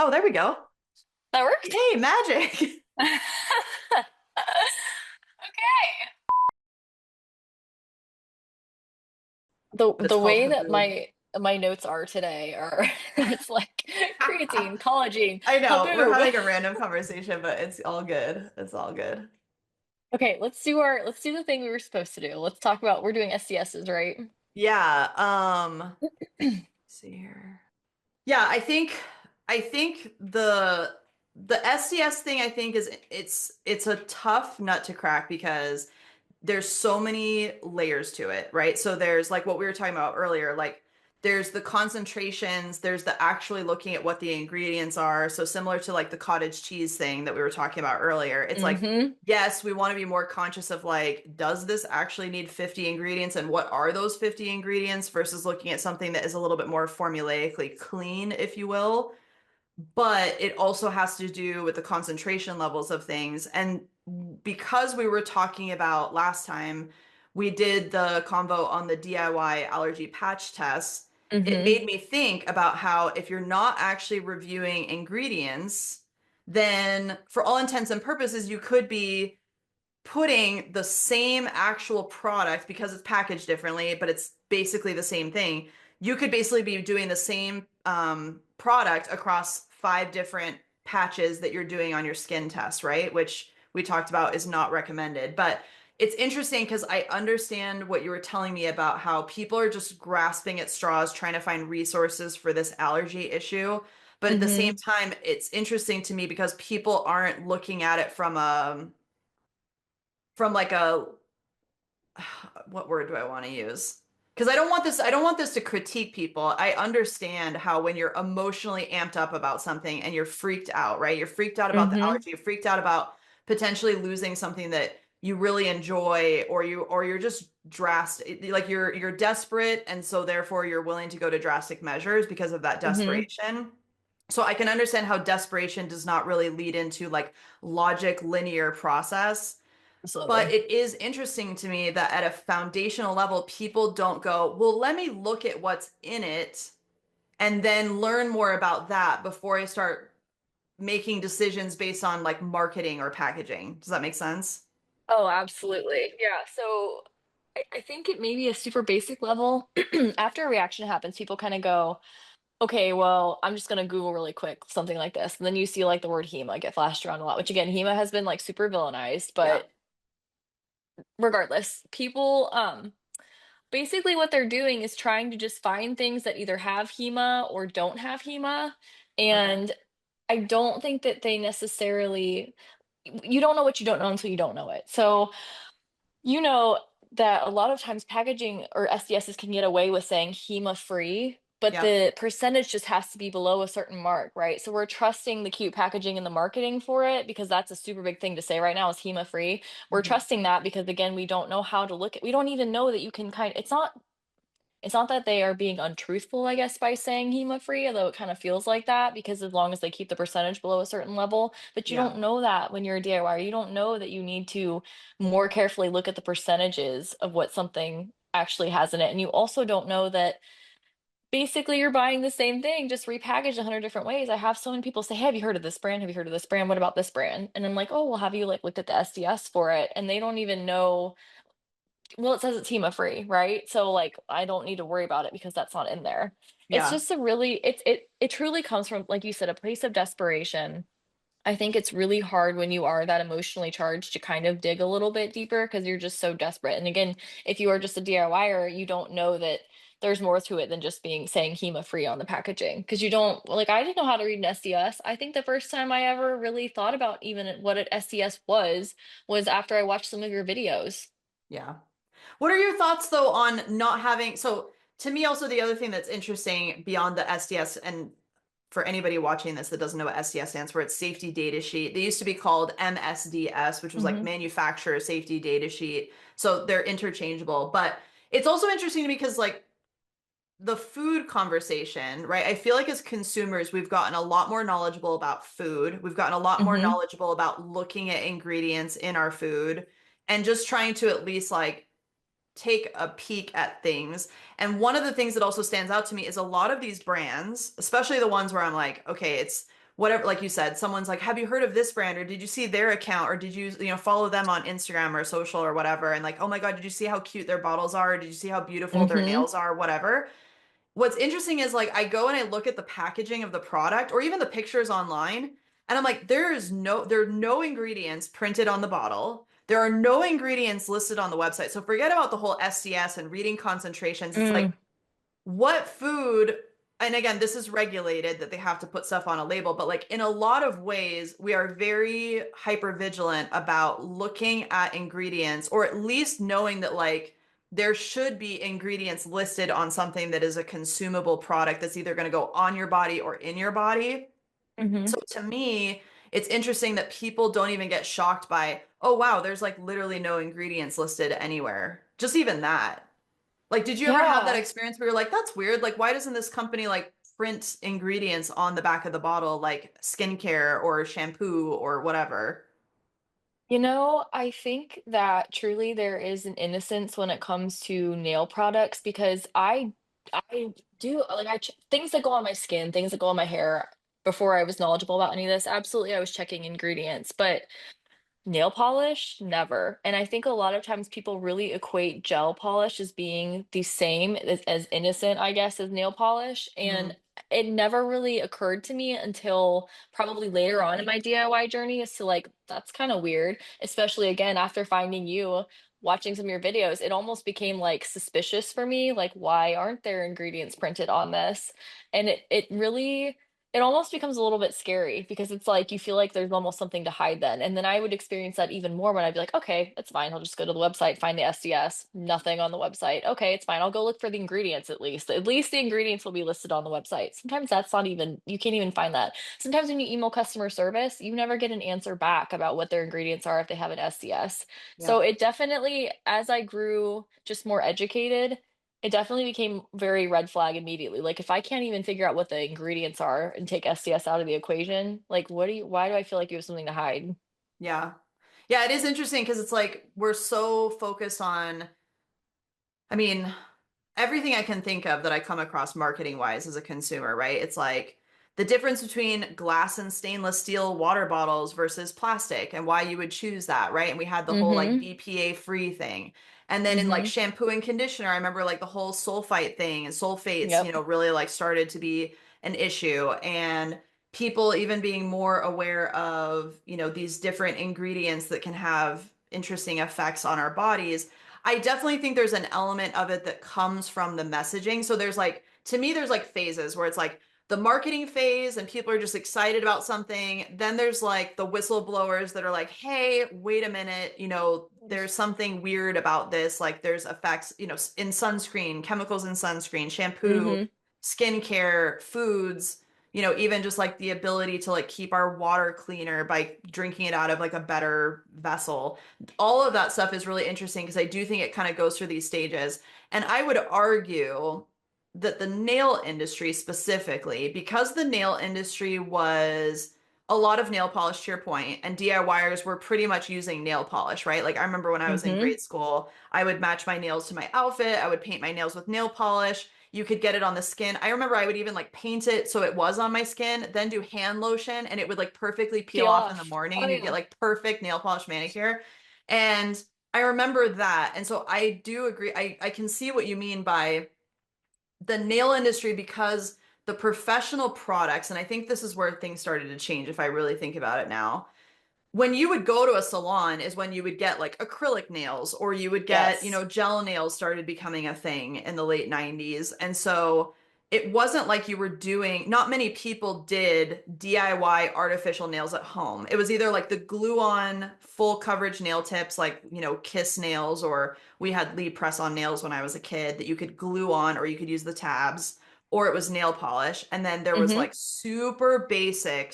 Oh, there we go. That worked? Hey, magic. Okay. The That's the called way that Haboob. my notes are today are it's like creatine, collagen, I know we're haboob. having a random conversation, but it's all good. It's all good. Okay, let's do the thing we were supposed to do. Let's talk about we're doing SDSs, right? Yeah. Let's see here. Yeah, I think the SDS thing I think is it's a tough nut to crack because there's so many layers to it, right? So there's like what we were talking about earlier, like there's the concentrations, there's the actually looking at what the ingredients are. So similar to like the cottage cheese thing that we were talking about earlier. It's like, Mm-hmm. yes, we want to be more conscious of like, does this actually need 50 ingredients and what are those 50 ingredients versus looking at something that is a little bit more formulaically clean, if you will. But it also has to do with the concentration levels of things. And because we were talking about last time, we did the convo on the DIY allergy patch test. It Mm-hmm. made me think about how if you're not actually reviewing ingredients, then for all intents and purposes, you could be putting the same actual product because it's packaged differently, but it's basically the same thing. You could basically be doing the same product across five different patches that you're doing on your skin test, right? Which we talked about is not recommended. But it's interesting because I understand what you were telling me about how people are just grasping at straws trying to find resources for this allergy issue. But at the same Mm-hmm. time, it's interesting to me because people aren't looking at it from like a what word do I want to use? Because I don't want this to critique people. I understand how when you're emotionally amped up about something and you're freaked out, right? You're freaked out about the Mm-hmm. allergy, you're freaked out about potentially losing something that you really enjoy, or you're just drastic, like you're desperate, and so therefore you're willing to go to drastic measures because of that Mm-hmm. desperation. So I can understand how desperation does not really lead into like logic linear process. But Absolutely. it is interesting to me that at a foundational level, people don't go, well, let me look at what's in it and then learn more about that before I start making decisions based on like marketing or packaging. Does that make sense? Oh, absolutely. Yeah. So I think it may be a super basic level. After a reaction happens, people kind of go, okay, well, I'm just gonna Google really quick something like this. And then you see like the word HEMA get flashed around a lot, which again, HEMA has been like super villainized, Yeah. but regardless, people basically what they're doing is trying to just find things that either have HEMA or don't have HEMA. Okay. And I don't think that they necessarily you don't know what you don't know until you don't know it. So you know that a lot of times packaging or SDSs can get away with saying HEMA free, but Yep. the percentage just has to be below a certain mark, right? So we're trusting the cute packaging and the marketing for it because that's a super big thing to say right now is HEMA free. We're Mhm. trusting that because again, we don't know how to look at we don't even know that you can it's not that they are being untruthful, I guess, by saying HEMA free, although it kind of feels like that because as long as they keep the percentage below a certain level, but you Yeah. don't know that when you're a DIYer. You don't know that you need to more carefully look at the percentages of what something actually has in it. And you also don't know that basically you're buying the same thing, just repackaged 100 different ways. I have so many people say, hey, have you heard of this brand? Have you heard of this brand? What about this brand? And I'm like, oh, well, have you like looked at the SDS for it? And they don't even know well, it says it's HEMA free, right? So like I don't need to worry about it because that's not in there. It's Yeah. just a really it truly comes from, like you said, a place of desperation. I think it's really hard when you are that emotionally charged to kind of dig a little bit deeper because you're just so desperate. And again, if you are just a DIYer, you don't know that there's more to it than just being saying HEMA free on the packaging because you don't like I didn't know how to read an SDS. I think the first time I ever really thought about even what an SDS was after I watched some of your videos. Yeah. What are your thoughts though on not having, so to me also the other thing that's interesting beyond the SDS, and for anybody watching this that doesn't know what SDS stands for, it's safety data sheet. They used to be called MSDS, which was like Mhm. manufacturer safety data sheet. So they're interchangeable, but it's also interesting to me because like the food conversation, right? I feel like as consumers, we've gotten a lot more knowledgeable about food. We've gotten a lot more Mhm. knowledgeable about looking at ingredients in our food and just trying to at least like take a peek at things. And one of the things that also stands out to me is a lot of these brands, especially the ones where I'm like, okay, it's whatever, like you said, someone's like, have you heard of this brand, or did you see their account, or did you, follow them on Instagram or social or whatever, and like, oh my God, did you see how cute their bottles are? Did you see how beautiful their Mm-hmm. nails are? Whatever. What's interesting is like I go and I look at the packaging of the product or even the pictures online, and I'm like, there are no ingredients printed on the bottle. There are no ingredients listed on the website. So forget about the whole SDS and reading concentrations. It's like Mm, what food, and again, this is regulated that they have to put stuff on a label, but like in a lot of ways, we are very hyper vigilant about looking at ingredients, or at least knowing that like there should be ingredients listed on something that is a consumable product that's either going to go on your body or in your body. hmm So to me, it's interesting that people don't even get shocked by, oh wow, there's like literally no ingredients listed anywhere. Just even that. Like, did you ever have that Yeah. experience where you're like, that's weird? Like, why doesn't this company like print ingredients on the back of the bottle, like skincare or shampoo or whatever? I think that truly there is an innocence when it comes to nail products because I do like things that go on my skin, things that go on my hair before I was knowledgeable about any of this. Absolutely, I was checking ingredients, but nail polish, never. And I think a lot of times people really equate gel polish as being the same as innocent, I guess, as nail polish. Hmm. And it never really occurred to me until probably later on in my DIY journey as to like, that's kind of weird, especially again after finding you. Watching some of your videos, it almost became like suspicious for me. Like, why aren't there ingredients printed on this? And it really it almost becomes a little bit scary because it's like you feel like there's almost something to hide then. And then I would experience that even more when I'd be like, okay, it's fine. I'll just go to the website, find the SDS, nothing on the website. Okay, it's fine. I'll go look for the ingredients at least. At least the ingredients will be listed on the website. Sometimes that's not even, you can't even find that. Sometimes when you email customer service, you never get an answer back about what their ingredients are if they have an SDS. So Yep. it definitely, as I grew just more educated, it definitely became very red flag immediately. Like if I can't even figure out what the ingredients are and take SDS out of the equation, like why do I feel like you have something to hide? Yeah. Yeah, it is interesting because it's like we're so focused on, I mean, everything I can think of that I come across marketing wise as a consumer, right? It's like the difference between glass and stainless steel water bottles versus plastic and why you would choose that, right? And we had the whole like Mm-hmm. BPA free thing. And then in like Mm-hmm. shampoo and conditioner, I remember like the whole sulfite thing and sulfates, Yep. really like started to be an issue. And people even being more aware of, these different ingredients that can have interesting effects on our bodies. I definitely think there's an element of it that comes from the messaging. So there's like, to me, there's like phases where it's like the marketing phase and people are just excited about something. Then there's like the whistleblowers that are like, hey, wait a minute, there's something weird about this. Like there's effects, in sunscreen, chemicals in sunscreen, shampoo, Mm-hmm. skincare, foods. Even just like the ability to like keep our water cleaner by drinking it out of like a better vessel. All of that stuff is really interesting because I do think it kind of goes through these stages. And I would argue that the nail industry specifically, because the nail industry was a lot of nail polish to your point, and DIYers were pretty much using nail polish, right? Like I remember when I was in Mm-hmm. grade school, I would match my nails to my outfit, I would paint my nails with nail polish. You could get it on the skin. I remember I would even like paint it so it was on my skin, then do hand lotion, and it would like perfectly peel Peel off in the off. morning, Oh and you'd get yeah. like perfect nail polish manicure. And I remember that. And so I do agree. I can see what you mean by the nail industry because the professional products, and I think this is where things started to change if I really think about it now. When you would go to a salon is when you would get like acrylic nails, or you would get, Yes. gel nails started becoming a thing in the late 90s. And so it wasn't like you were doing, not many people did DIY artificial nails at home. It was either like the glue on full coverage nail tips, like, Kiss nails, or we had Lee press on nails when I was a kid that you could glue on, or you could use the tabs, or it was nail polish. And then there was Mm-hmm. like super basic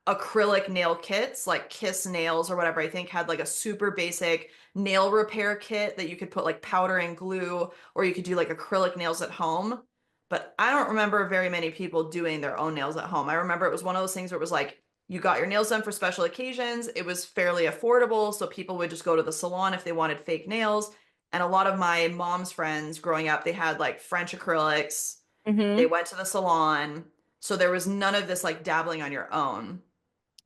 acrylic nail kits, like Kiss nails or whatever. I think had like a super basic nail repair kit that you could put like powder and glue, or you could do like acrylic nails at home. But I don't remember very many people doing their own nails at home. I remember it was one of those things where it was like you got your nails done for special occasions. It was fairly affordable, so people would just go to the salon if they wanted fake nails. And a lot of my mom's friends growing up, they had like French acrylics. They Mm-hmm. went to the salon. So there was none of this like dabbling on your own.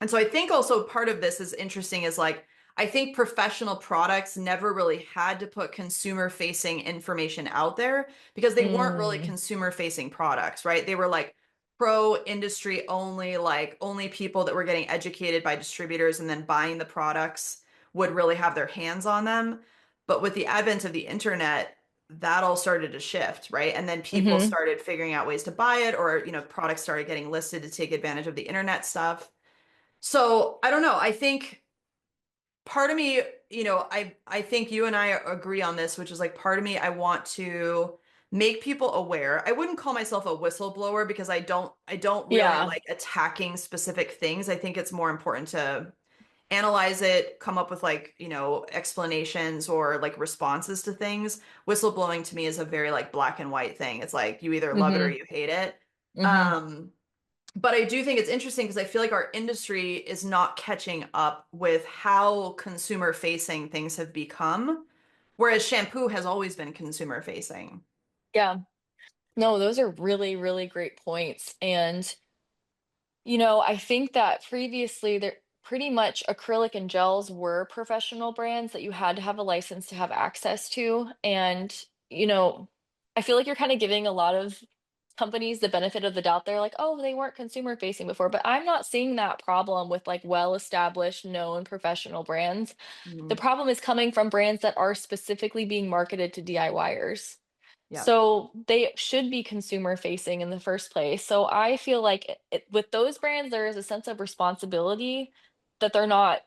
And so I think also part of this is interesting is like, I think professional products never really had to put consumer facing information out there because they weren't really Mm. consumer facing products, right? They were like pro industry only, like only people that were getting educated by distributors and then buying the products would really have their hands on them. But with the advent of the internet, that all started to shift, right? And then people Hmm. started figuring out ways to buy it, or, products started getting listed to take advantage of the internet stuff. So I don't know. I think part of me, I think you and I agree on this, which is like part of me, I want to make people aware. I wouldn't call myself a whistleblower because I don't really Yeah. like attacking specific things. I think it's more important to analyze it, come up with like, explanations or like responses to things. Whistleblowing to me is a very like black and white thing. It's like you either love it or Hmm. you hate it. Hmm. Um, but I do think it's interesting because I feel like our industry is not catching up with how consumer facing things have become, whereas shampoo has always been consumer facing. Yeah. No, those are really, really great points. And I think that previously there pretty much acrylic and gels were professional brands that you had to have a license to have access to. And, you know, I feel like you're kind of giving a lot of companies the benefit of the doubt. They're like, oh, they weren't consumer facing before, but I'm not seeing that problem with like well-established, known professional brands. The Mhm. problem is coming from brands that are specifically being marketed to DIYers. Yeah. So they should be consumer facing in the first place. So I feel like with those brands, there is a sense of responsibility that they're not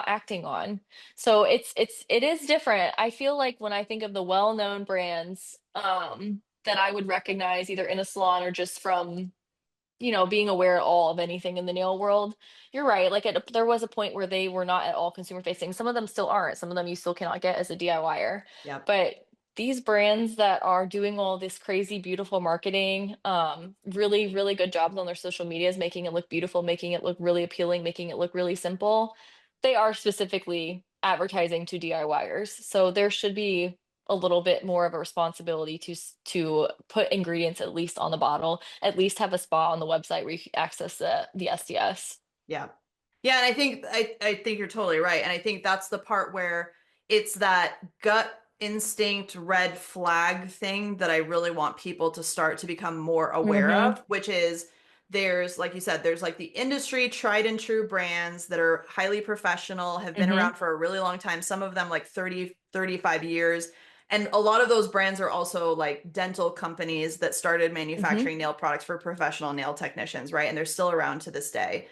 acting on. So it is different. I feel like when I think of the well-known brands that I would recognize either in a salon or just from being aware at all of anything in the nail world, you're right. Like there was a point where they were not at all consumer facing. Some of them still aren't. Some of them you still cannot get as a DIYer. Yep. But these brands that are doing all this crazy, beautiful marketing, really, really good jobs on their social medias, making it look beautiful, making it look really appealing, making it look really simple. They are specifically advertising to DIYers. So there should be a little bit more of a responsibility to put ingredients at least on the bottle, at least have a spot on the website where you can access the SDS. Yeah. Yeah, and I think you're totally right. And I think that's the part where it's that gut instinct red flag thing that I really want people to start to become more aware Mm-hmm. of, which is there's, like you said, there's like the industry tried and true brands that are highly professional, have been Mm-hmm. around for a really long time, some of them like 30, 35 years. And a lot of those brands are also like dental companies that started Mm-hmm. manufacturing nail products for professional nail technicians, right? And they're still around to this day.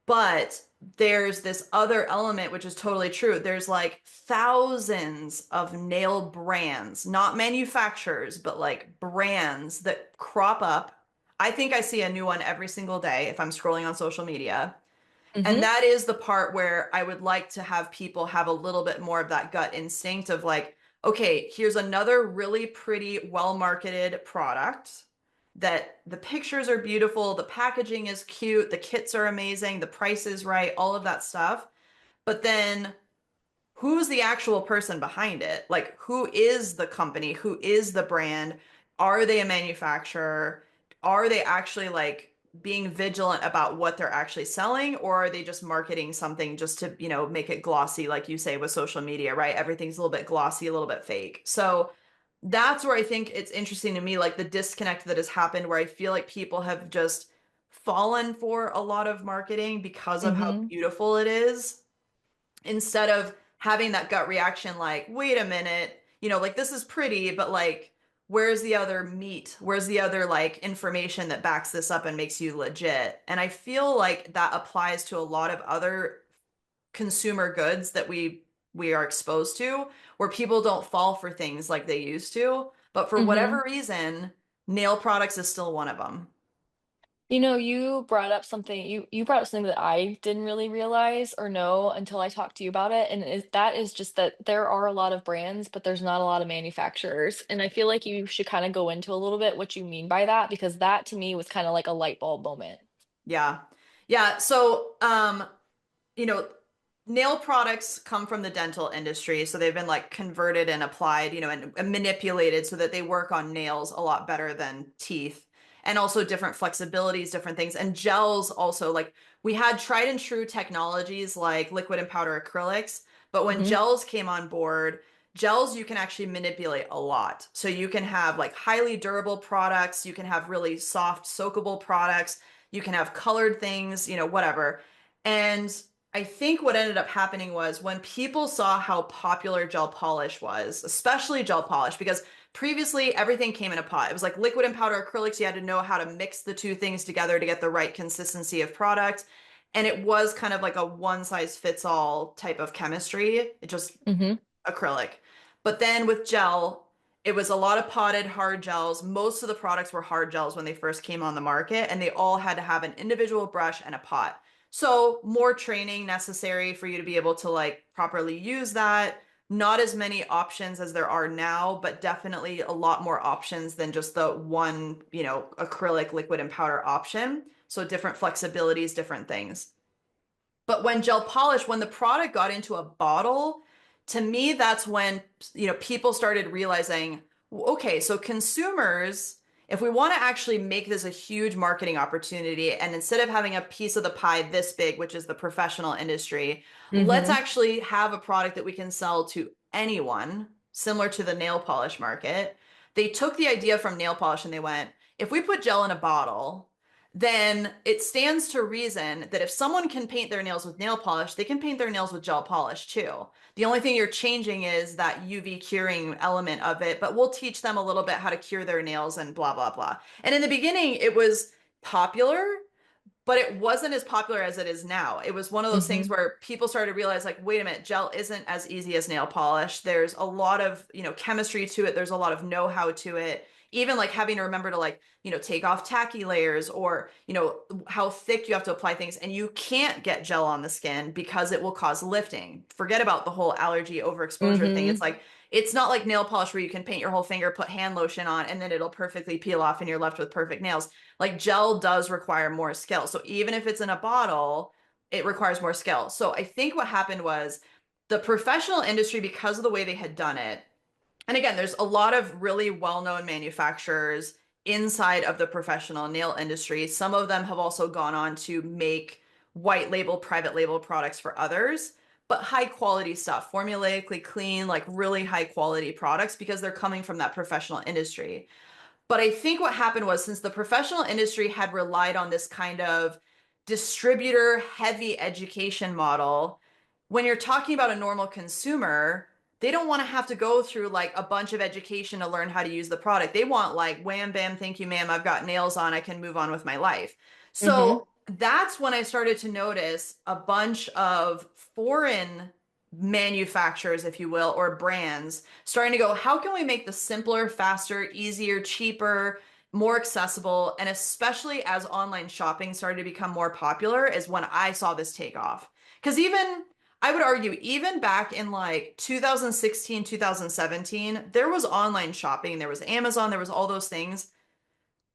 But there's this other element, which is totally true. There's like thousands of nail brands, not manufacturers, but like brands that crop up. I think I see a new one every single day if I'm scrolling on social media. And Mm-hmm. that is the part where I would like to have people have a little bit more of that gut instinct of like, okay, here's another really pretty, well marketed product that the pictures are beautiful, the packaging is cute, the kits are amazing, the price is right, all of that stuff. But then who's the actual person behind it? Like, who is the company? Who is the brand? Are they a manufacturer? Are they actually like being vigilant about what they're actually selling, or are they just marketing something just to, make it glossy, like you say with social media, right? Everything's a little bit glossy, a little bit fake. So that's where I think it's interesting to me, like the disconnect that has happened, where I feel like people have just fallen for a lot of marketing because of how Mm-hmm. beautiful it is instead of having that gut reaction like, wait a minute, like this is pretty, but like, where's the other meat? Where's the other like information that backs this up and makes you legit? And I feel like that applies to a lot of other consumer goods that we are exposed to, where people don't fall for things like they used to. But for Mm-hmm. whatever reason, nail products is still one of them. You brought up something that I didn't really realize or know until I talked to you about it, and that is just that there are a lot of brands, but there's not a lot of manufacturers. And I feel like you should kind of go into a little bit what you mean by that, because that to me was kind of like a light bulb moment. Yeah. Yeah. So, you know, nail products come from the dental industry, so they've been like converted and applied, and manipulated so that they work on nails a lot better than teeth. and also different flexibilities, different things. And gels also, like we had tried and true technologies like liquid and powder acrylics, but when Hmm. gels came on board, gels you can actually manipulate a lot. So you can have like highly durable products, you can have really soft, soakable products, you can have colored things, whatever. And I think what ended up happening was when people saw how popular gel polish was, especially gel polish, because previously everything came in a pot. It was like liquid and powder acrylics. You had to know how to mix the two things together to get the right consistency of product. And it was kind of like a one size fits all type of chemistry. It just Hmm. acrylic. But then with gel, it was a lot of potted hard gels. Most of the products were hard gels when they first came on the market, and they all had to have an individual brush and a pot. So more training necessary for you to be able to like properly use that. Not as many options as there are now, but definitely a lot more options than just the one, acrylic liquid and powder option. So different flexibilities, different things. But when gel polish, when the product got into a bottle, to me, that's when, people started realizing, okay, so consumers, if we want to actually make this a huge marketing opportunity, and instead of having a piece of the pie this big, which is the professional industry, let's Hmm. actually have a product that we can sell to anyone, similar to the nail polish market. They took the idea from nail polish and they went, if we put gel in a bottle, then it stands to reason that if someone can paint their nails with nail polish, they can paint their nails with gel polish too. The only thing you're changing is that UV curing element of it, but we'll teach them a little bit how to cure their nails and blah, blah, blah. And in the beginning, it was popular, but it wasn't as popular as it is now. It was one of those things Hmm. where people started to realize, like, wait a minute, gel isn't as easy as nail polish. There's a lot of, chemistry to it. There's a lot of know-how to it. Even like having to remember to like, take off tacky layers or, how thick you have to apply things. And you can't get gel on the skin because it will cause lifting. Forget about the whole allergy overexposure thing. It's Hmm. like, it's not like nail polish where you can paint your whole finger, put hand lotion on, and then it'll perfectly peel off and you're left with perfect nails. Like gel does require more skill. So even if it's in a bottle, it requires more skill. So I think what happened was the professional industry, because of the way they had done it, and again, there's a lot of really well-known manufacturers inside of the professional nail industry. Some of them have also gone on to make white label, private label products for others, but high quality stuff, formulaically clean, like really high quality products because they're coming from that professional industry. But I think what happened was since the professional industry had relied on this kind of distributor heavy education model, when you're talking about a normal consumer, they don't want to have to go through like a bunch of education to learn how to use the product. They want like, wham, bam, thank you, ma'am. I've got nails on. I can move on with my life. Hmm. So that's when I started to notice a bunch of foreign manufacturers, if you will, or brands starting to go, how can we make this simpler, faster, easier, cheaper, more accessible? And especially as online shopping started to become more popular, is when I saw this take off. Because even, I would argue, even back in like 2016, 2017, there was online shopping, there was Amazon, there was all those things,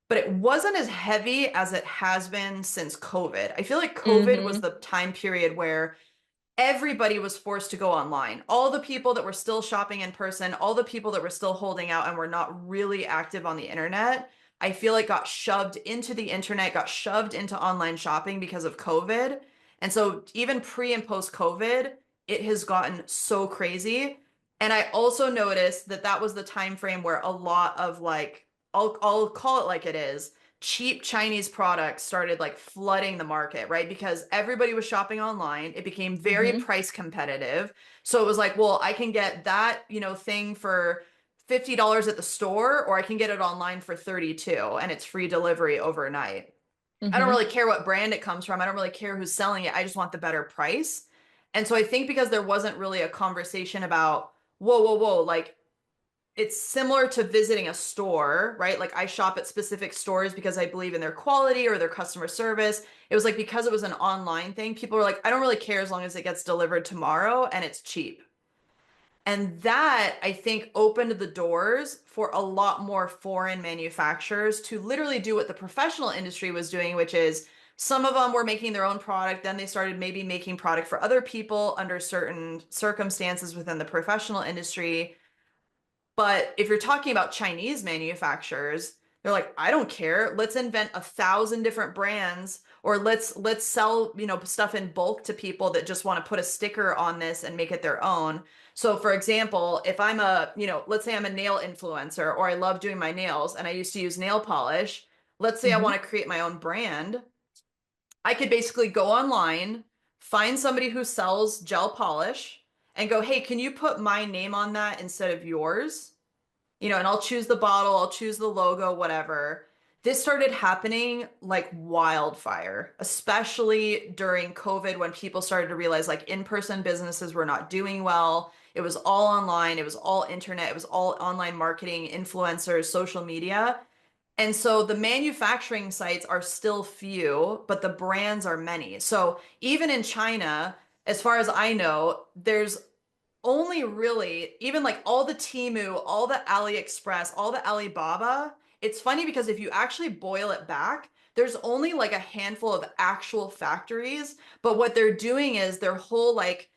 but it wasn't as heavy as it has been since COVID. I feel like COVID was Hmm. the time period where everybody was forced to go online. All the people that were still shopping in person, all the people that were still holding out and were not really active on the internet, I feel like got shoved into the internet, got shoved into online shopping because of COVID. And so even pre and post COVID, it has gotten so crazy. And I also noticed that that was the time frame where a lot of like, I'll call it like it is, cheap Chinese products started like flooding the market, right? Because everybody was shopping online. It became very Hmm. price competitive. So it was like, well, I can get that, thing for $50 at the store, or I can get it online for 32 and it's free delivery overnight. I don't Hmm. really care what brand it comes from. I don't really care who's selling it. I just want the better price. And so I think because there wasn't really a conversation about, whoa, whoa, whoa, like it's similar to visiting a store, right? Like I shop at specific stores because I believe in their quality or their customer service. It was like because it was an online thing, people were like, I don't really care as long as it gets delivered tomorrow and it's cheap. And that I think opened the doors for a lot more foreign manufacturers to literally do what the professional industry was doing, which is some of them were making their own product. Then they started maybe making product for other people under certain circumstances within the professional industry. But if you're talking about Chinese manufacturers, They're like, I don't care. Let's invent 1,000 different brands, or let's sell, stuff in bulk to people that just want to put a sticker on this and make it their own. So for example, if I'm let's say I'm a nail influencer or I love doing my nails and I used to use nail polish, let's say I Hmm. want to create my own brand. I could basically go online, find somebody who sells gel polish and go, "Hey, can you put my name on that instead of yours?" And I'll choose the bottle, I'll choose the logo, whatever. This started happening like wildfire, especially during COVID when people started to realize like in-person businesses were not doing well. It was all online, it was all internet, it was all online marketing, influencers, social media. And so the manufacturing sites are still few, but the brands are many. So even in China, as far as I know, there's only really, even like all the Temu, all the AliExpress, all the Alibaba, it's funny because if you actually boil it back, there's only like a handful of actual factories, but what they're doing is their whole like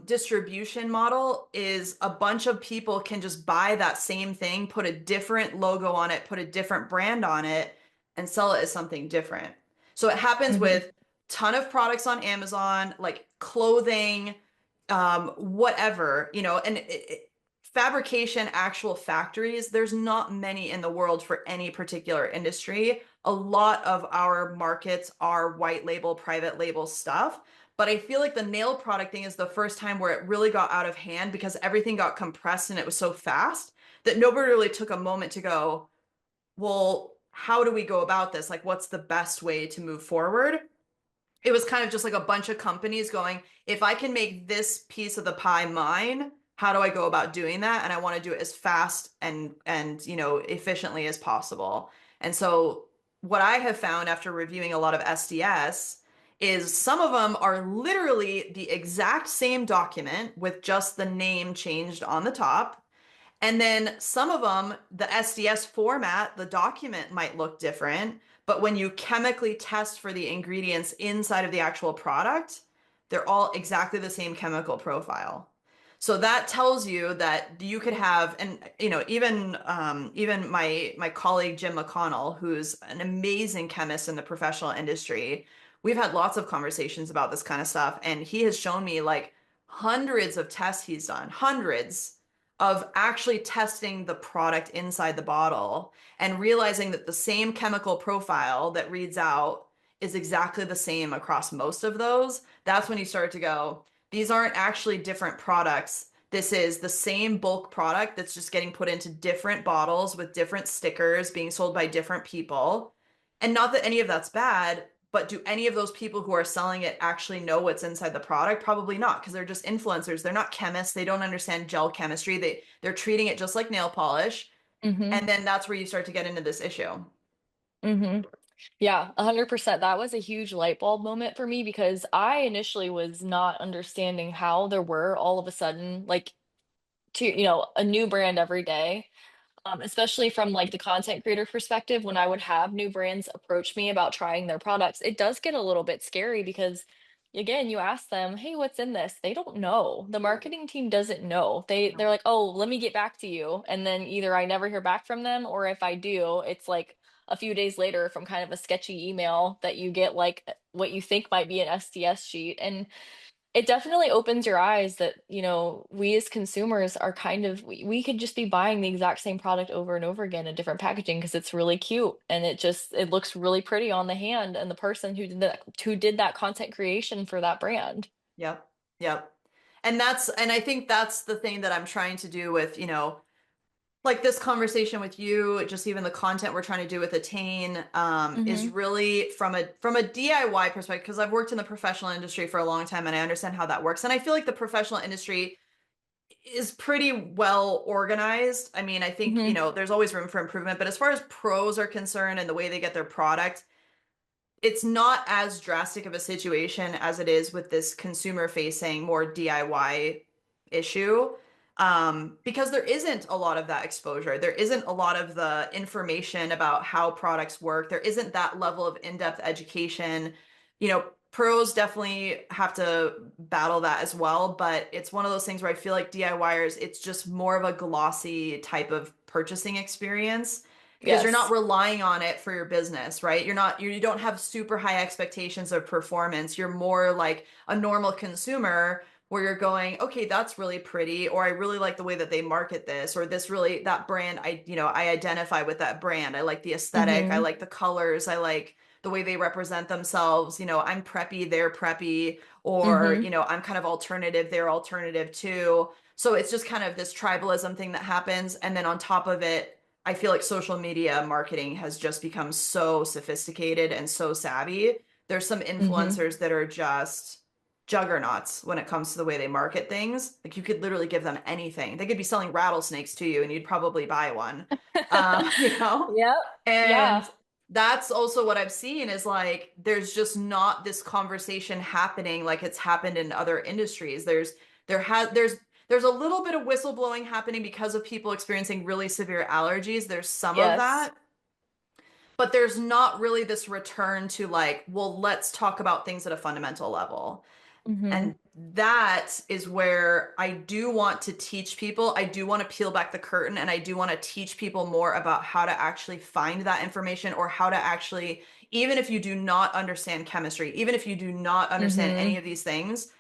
distribution model is a bunch of people can just buy that same thing, put a different logo on it, put a different brand on it, and sell it as something different. So it happens Hmm. with ton of products on Amazon, like clothing, whatever, and fabrication, actual factories, there's not many in the world for any particular industry. A lot of our markets are white label, private label stuff. But I feel like the nail product thing is the first time where it really got out of hand because everything got compressed and it was so fast that nobody really took a moment to go, well, how do we go about this? Like, what's the best way to move forward? It was kind of just like a bunch of companies going, if I can make this piece of the pie mine, how do I go about doing that? And I want to do it as fast and efficiently as possible. And so what I have found after reviewing a lot of SDS is some of them are literally the exact same document with just the name changed on the top. And then some of them, the SDS format, the document might look different, but when you chemically test for the ingredients inside of the actual product, they're all exactly the same chemical profile. So that tells you that you could have, and even my colleague Jim McConnell, who's an amazing chemist in the professional industry, we've had lots of conversations about this kind of stuff, and he has shown me like hundreds of tests he's done, hundreds of actually testing the product inside the bottle and realizing that the same chemical profile that reads out is exactly the same across most of those. That's when you start to go, these aren't actually different products. This is the same bulk product that's just getting put into different bottles with different stickers being sold by different people. And not that any of that's bad, but do any of those people who are selling it actually know what's inside the product? Probably not, because they're just influencers. They're not chemists. They don't understand gel chemistry. They're treating it just like nail polish. Hmm. And then that's where you start to get into this issue. Hmm. Yeah, 100%. That was a huge light bulb moment for me because I initially was not understanding how there were all of a sudden like a new brand every day. Especially from like the content creator perspective, when I would have new brands approach me about trying their products, it does get a little bit scary because again, you ask them, "Hey, what's in this?" They don't know. The marketing team doesn't know. They're like, "Oh, let me get back to you." And then either I never hear back from them, or if I do, it's like a few days later from kind of a sketchy email that you get like what you think might be an SDS sheet. And it definitely opens your eyes that, we as consumers are kind of, we could just be buying the exact same product over and over again in different packaging because it's really cute and it looks really pretty on the hand and the person who did that content creation for that brand. Yep. Yep. And I think that's the thing that I'm trying to do with, like this conversation with you, just even the content we're trying to do with Attain, is Hmm. really from a DIY perspective, because I've worked in the professional industry for a long time and I understand how that works. And I feel like the professional industry is pretty well organized. I mean, I think, Hmm. there's always room for improvement, but as far as pros are concerned and the way they get their product, it's not as drastic of a situation as it is with this consumer facing more DIY issue. Because there isn't a lot of that exposure. There isn't a lot of the information about how products work. There isn't that level of in-depth education. Pros definitely have to battle that as well, but it's one of those things where I feel like DIYers, it's just more of a glossy type of purchasing experience. because you're not Yes. relying on it for your business, right? You don't have super high expectations of performance. You're more like a normal consumer where you're going, okay, that's really pretty, or I really like the way that they market this, or this really, that brand, I identify with that brand. I like the aesthetic, I Mm-hmm. like the colors, I like the way they represent themselves. I'm preppy, they're preppy, or, Mm-hmm. I'm kind of alternative, they're alternative too. So it's just kind of this tribalism thing that happens. And then on top of it, I feel like social media marketing has just become so sophisticated and so savvy. There's some Mm-hmm. influencers that are just juggernauts when it comes to the way they market things. Like you could literally give them anything. They could be selling rattlesnakes to you and you'd probably buy one. You know? Yep. And Yeah. that's also what I've seen is like there's just not this conversation happening like it's happened in other industries. There has there's a little bit of whistleblowing happening because of people experiencing really severe allergies. There's some of Yes. that, but there's not really this return to like, well, let's talk about things at a fundamental level. Mm-hmm. And that is where I do want to teach people. I do want to peel back the curtain and I do want to teach people more about how to actually find that information or how to actually, even if you do not understand chemistry, even if you do not understand any Mm-hmm. of these things,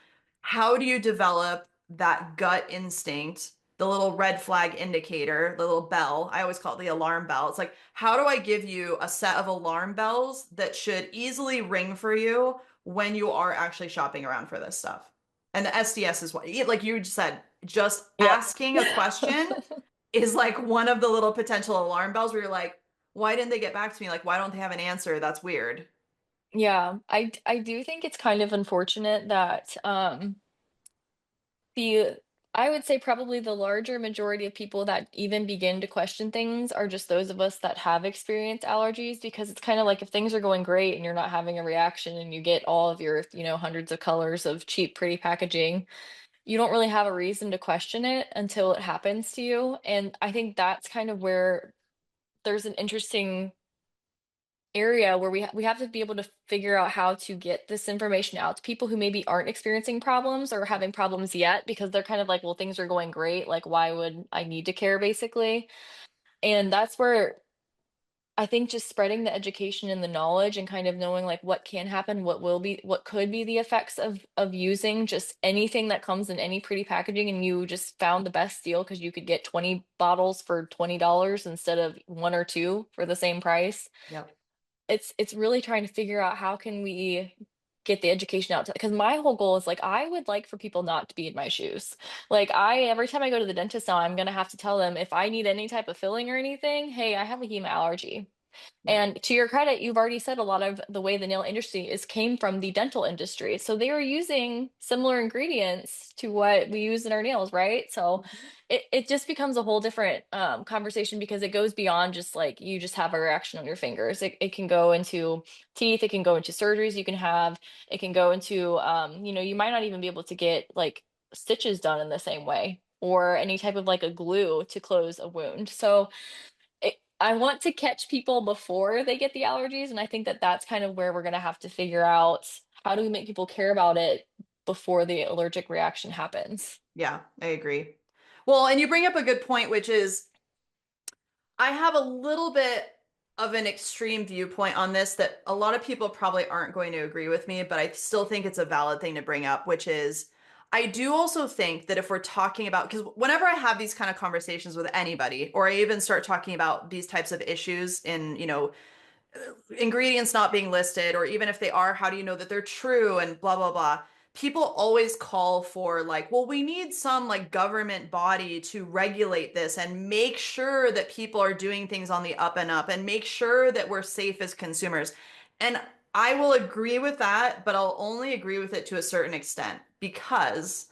how do you develop that gut instinct, the little red flag indicator, the little bell? I always call it the alarm bell. It's like, how do I give you a set of alarm bells that should easily ring for you when you are actually shopping around for this stuff? And the SDS is what, like you just said, just Yep. asking a question is like one of the little potential alarm bells where you're like, why didn't they get back to me? Like, why don't they have an answer? That's weird. Yeah, I do think it's kind of unfortunate that the I would say probably the larger majority of people that even begin to question things are just those of us that have experienced allergies because it's kind of like if things are going great and you're not having a reaction and you get all of your, hundreds of colors of cheap, pretty packaging, you don't really have a reason to question it until it happens to you. And I think that's kind of where there's an interesting area where we have to be able to figure out how to get this information out to people who maybe aren't experiencing problems or having problems yet because they're kind of like, well, things are going great. Like, why would I need to care, basically? And that's where I think just spreading the education and the knowledge and kind of knowing like what can happen, what could be the effects of using just anything that comes in any pretty packaging and you just found the best deal because you could get 20 bottles for $20 instead of one or two for the same price. Yep. It's really trying to figure out how can we get the education out to because my whole goal is like I would like for people not to be in my shoes. Like I every time I go to the dentist now, I'm gonna have to tell them if I need any type of filling or anything, hey, I have a HEMA allergy. Yep. And to your credit, you've already said a lot of the way the nail industry is came from the dental industry. So they are using similar ingredients to what we use in our nails, right? So Mhm. it just becomes a whole different conversation because it goes beyond just like you just have a reaction on your fingers. It can go into teeth, it can go into surgeries you can have, it can go into, you might not even be able to get like stitches done in the same way or any type of like a glue to close a wound. So I want to catch people before they get the allergies, and I think that that's kind of where we're gonna have to figure out how do we make people care about it before the allergic reaction happens. Yeah, I agree. Well, and you bring up a good point, which is I have a little bit of an extreme viewpoint on this that a lot of people probably aren't going to agree with me, but I still think it's a valid thing to bring up, which is I do also think that if we're talking about, because whenever I have these kind of conversations with anybody, or I even start talking about these types of issues in, ingredients not being listed, or even if they are, how do you know that they're true and blah, blah, blah. People always call for like, well, we need some like government body to regulate this and make sure that people are doing things on the up and up and make sure that we're safe as consumers. And I will agree with that, but I'll only agree with it to a certain extent because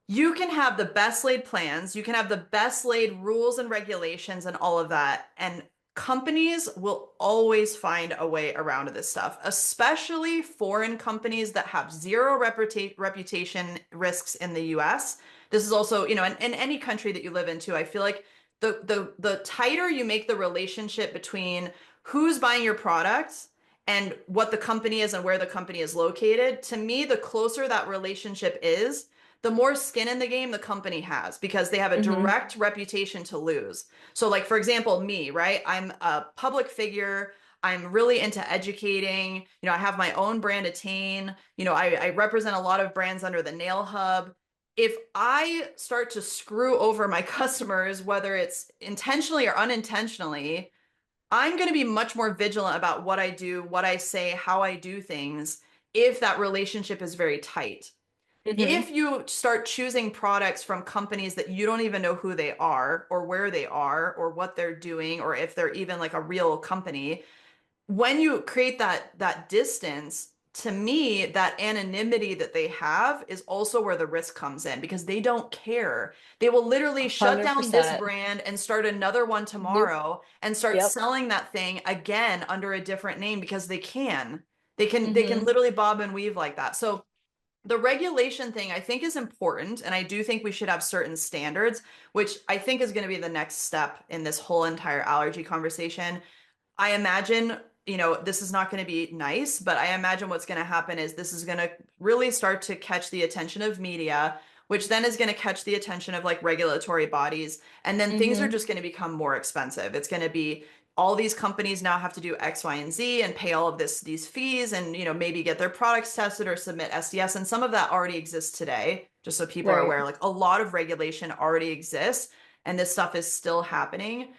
you can have the best laid plans, you can have the best laid rules and regulations and all of that. And companies will always find a way around this stuff, especially foreign companies that have zero reputation risks in the US. This is also, in any country that you live into, I feel like the tighter you make the relationship between who's buying your product and what the company is and where the company is located, to me, the closer that relationship is, the more skin in the game the company has because they have a Hmm. direct reputation to lose. So, like, for example, me, right? I'm a public figure. I'm really into educating. I have my own brand, Attain. I represent a lot of brands under the Nail Hub. If I start to screw over my customers, whether it's intentionally or unintentionally, I'm going to be much more vigilant about what I do, what I say, how I do things if that relationship is very tight. Hmm. If you start choosing products from companies that you don't even know who they are or where they are or what they're doing or if they're even like a real company, when you create that distance, to me, that anonymity that they have is also where the risk comes in because they don't care. They will literally shut down this 100%. brand and start another one Yep. tomorrow and start Yep. selling that thing again under a different name because they can. They can Hmm. literally bob and weave like that. So the regulation thing I think is important, and I do think we should have certain standards, which I think is going to be the next step in this whole entire allergy conversation. I imagine, this is not going to be nice, but I imagine what's going to happen is this is going to really start to catch the attention of media, which then is going to catch the attention of like regulatory bodies. And then things are Hmm. just going to become more expensive. It's going to be all these companies now have to do X, Y, and Z and pay all of these fees and, maybe get their products tested or submit SDS. And some of that already exists today, just so people are Right. aware. Like a lot of regulation already exists and this stuff is still happening.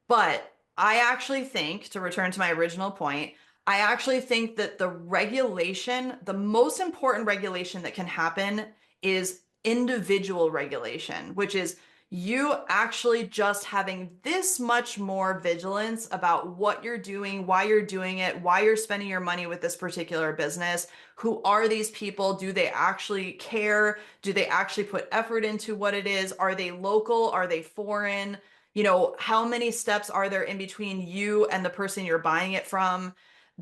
But I actually think, to return to my original point, I actually think that the most important regulation that can happen is individual regulation, which is you actually just having this much more vigilance about what you're doing, why you're doing it, why you're spending your money with this particular business. Who are these people? Do they actually care? Do they actually put effort into what it is? Are they local? Are they foreign? How many steps are there in between you and the person you're buying it from?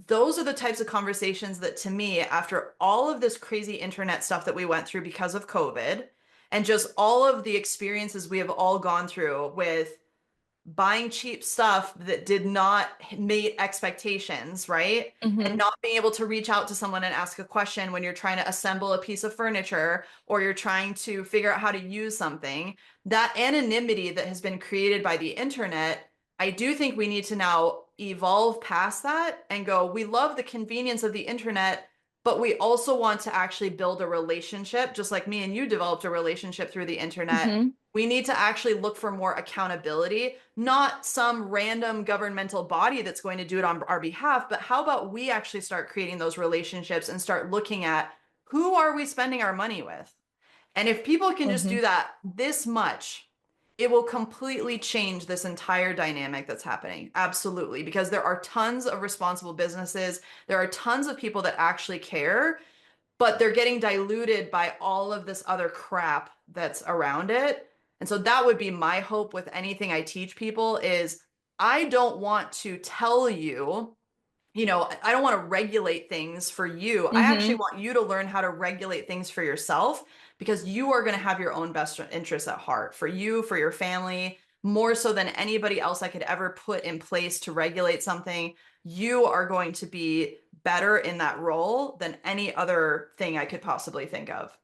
Those are the types of conversations that, to me, after all of this crazy internet stuff that we went through because of COVID, and just all of the experiences we have all gone through with buying cheap stuff that did not meet expectations, right? And Hmm. not being able to reach out to someone and ask a question when you're trying to assemble a piece of furniture or you're trying to figure out how to use something. That anonymity that has been created by the internet, I do think we need to now evolve past that and go, we love the convenience of the internet, but we also want to actually build a relationship, just like me and you developed a relationship through the internet. Hmm. We need to actually look for more accountability, not some random governmental body that's going to do it on our behalf, but how about we actually start creating those relationships and start looking at who are we spending our money with? And if people can just Hmm. do that this much, it will completely change this entire dynamic that's happening. Absolutely. Because there are tons of responsible businesses. There are tons of people that actually care, but they're getting diluted by all of this other crap that's around it. And so that would be my hope with anything I teach people is I don't want to tell you, I don't want to regulate things for you. I actually Hmm. want you to learn how to regulate things for yourself because you are going to have your own best interests at heart for you, for your family, more so than anybody else I could ever put in place to regulate something. You are going to be better in that role than any other thing I could possibly think of.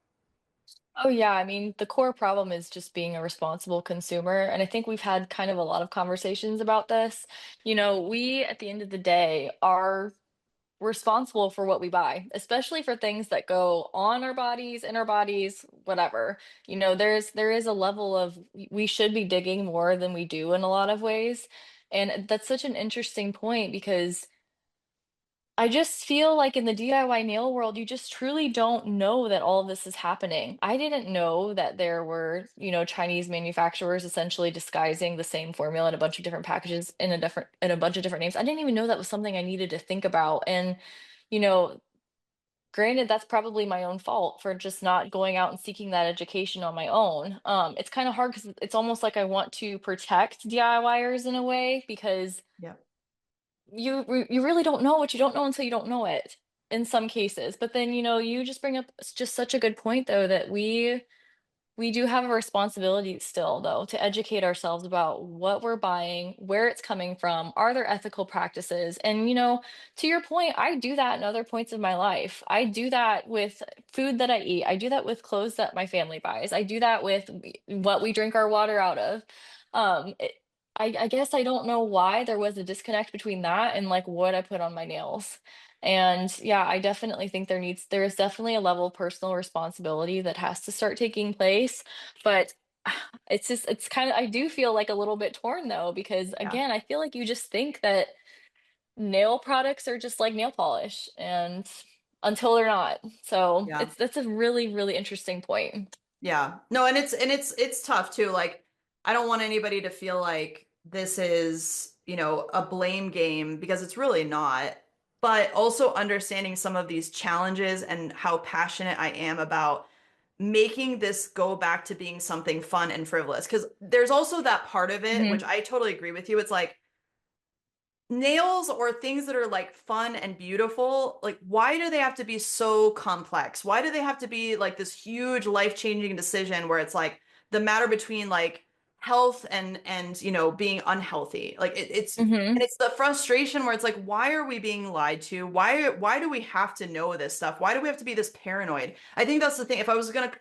Oh yeah, I mean, the core problem is just being a responsible consumer. And I think we've had kind of a lot of conversations about this. We at the end of the day are responsible for what we buy, especially for things that go on our bodies, in our bodies, whatever. There is a level of we should be digging more than we do in a lot of ways. And that's such an interesting point because I just feel like in the DIY nail world, you just truly don't know that all of this is happening. I didn't know that there were, Chinese manufacturers essentially disguising the same formula in a bunch of different packages in a bunch of different names. I didn't even know that was something I needed to think about. And, you know, granted, that's probably my own fault for just not going out and seeking that education on my own. It's kind of hard because it's almost like I want to protect DIYers in a way because Yep. you really don't know what you don't know until you don't know it in some cases. But then, you just bring up just such a good point though that we we do have a responsibility still, though, to educate ourselves about what we're buying, where it's coming from, are there ethical practices? And, to your point, I do that in other points of my life. I do that with food that I eat. I do that with clothes that my family buys. I do that with what we drink our water out of. Um, it, I guess I don't know why there was a disconnect between that and like what I put on my nails. And yeah, I definitely think there is definitely a level of personal responsibility that has to start taking place. But it's kind of, I do feel like a little bit torn though, because Yeah. again, I feel like you just think that nail products are just like nail polish and until they're not. So Yeah. that's a really, really interesting point. Yeah. No, and it's tough too. Like, I don't want anybody to feel like this is, a blame game because it's really not. But also understanding some of these challenges and how passionate I am about making this go back to being something fun and frivolous. Because there's also that part of it, which Hmm. I totally agree with you. It's like, nails or things that are like fun and beautiful, like why do they have to be so complex? Why do they have to be like this huge life-changing decision where it's like the matter between like health and being unhealthy? Like it's and Hmm. it's the frustration where it's like why are we being lied to? Why do we have to know this stuff? Why do we have to be this paranoid? I think that's the thing. If I was gonna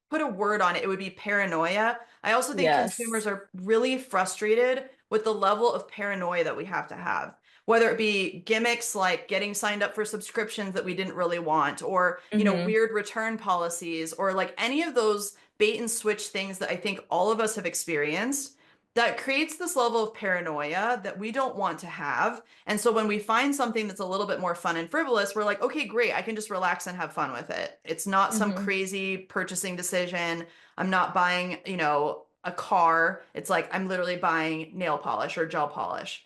put a word on it, it would be paranoia. I also think consumers Yes. are really frustrated with the level of paranoia that we have to have, whether it be gimmicks like getting signed up for subscriptions that we didn't really want, or, Hmm. weird return policies, or like any of those bait and switch things that I think all of us have experienced that creates this level of paranoia that we don't want to have. And so when we find something that's a little bit more fun and frivolous, we're like, okay, great, I can just relax and have fun with it. It's not some Hmm. crazy purchasing decision. I'm not buying, a car. It's like I'm literally buying nail polish or gel polish.